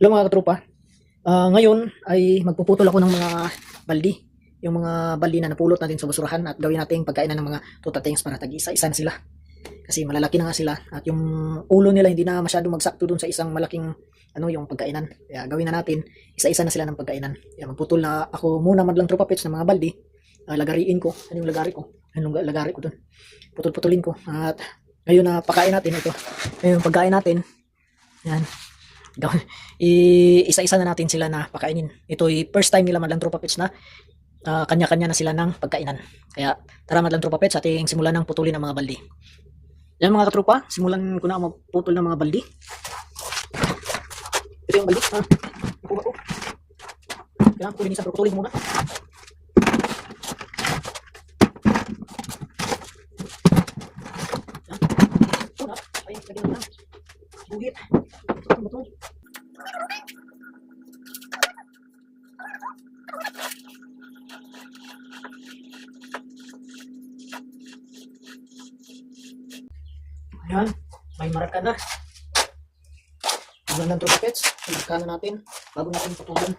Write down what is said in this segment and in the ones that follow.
Hello mga katropa. Ngayon ay magpuputol ako ng mga baldi. Yung mga baldi na napulot natin sa basurahan at gawin nating pagkainan ng mga tutatings para tag-isa-isa na sila. Kasi malalaki na nga sila at yung ulo nila hindi na masyado magsakto dun sa isang malaking yung pagkainan. Kaya gawin na natin, isa-isa na sila ng pagkainan. Kaya magputol na ako muna madlang tropa pets ng mga baldi. Lagariin ko. Ano yung lagari ko? Anong lagari ko dun? Putol-putulin ko. At ngayon na pakain natin ito. Ngayon pagkain natin. Yan. Isa-isa na natin sila na pakainin. Ito ay first time nila madlang tropa pets na kanya-kanya na sila ng pagkainan. Kaya tara madlang tropa pets, ating simulan ng putulin ng mga baldi. Yan mga katropa, simulan ko na magputol ng mga baldi. Ito yung baldi. Ikuha ko. Kailangan ko linisan pero putulin muna. Yan. Una, ay lagyan na. Bugit. Betul. Ayan, may marka na. Tignan ng tropa pets, marka na natin bago natin putulan.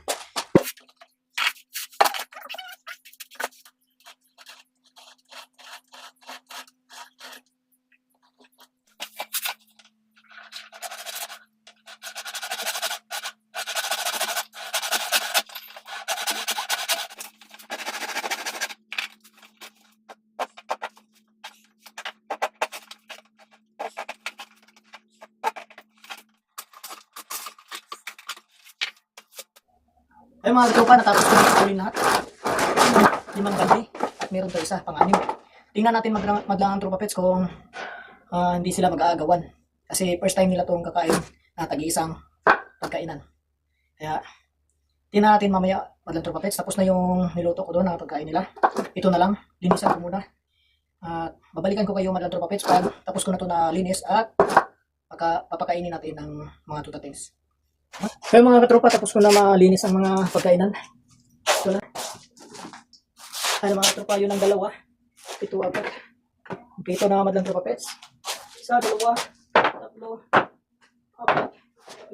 Ay mga katropa, natapos ko na putulin lahat. 5 balde at meron pa isa, pang-anim. Tingnan natin maglangang tropa pets kung hindi sila mag-aagawan. Kasi first time nila itong kakain na tag-iisang pagkainan. Kaya tingnan natin mamaya madlang tropa pets. Tapos na yung niluto ko doon na pagkain nila. Ito na lang, linisan ko muna. At babalikan ko kayo madlang tropa pets pag tapos ko na ito na linis at papakainin natin ng mga tutatings. Kaya mga katropa, tapos ko na malinis ang mga pagkainan. Ito na. Ay mga katropa, yun ang dalawa. Ito apat. Ito na madlang tropa pets. 1, 2, 3, 4,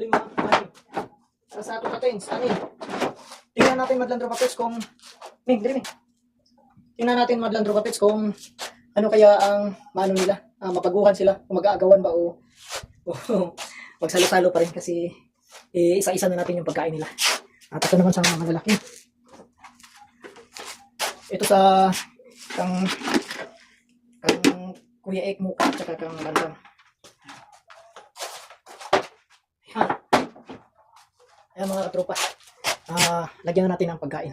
5, 6. Sa tutatings, 6. Tingnan natin madlang tropa pets kung tingnan natin madlang tropa pets kung ano kaya ang maano nila, mapaguhan sila, kung mag-aagawan ba o magsalo-salo pa rin kasi isa-isa na natin yung pagkain nila. At ito naman sa mga malalaki. Ito sa kang Kuya Ek Muka at saka kang Bandang. Ayan mga katropa. Lagyan na natin ang pagkain.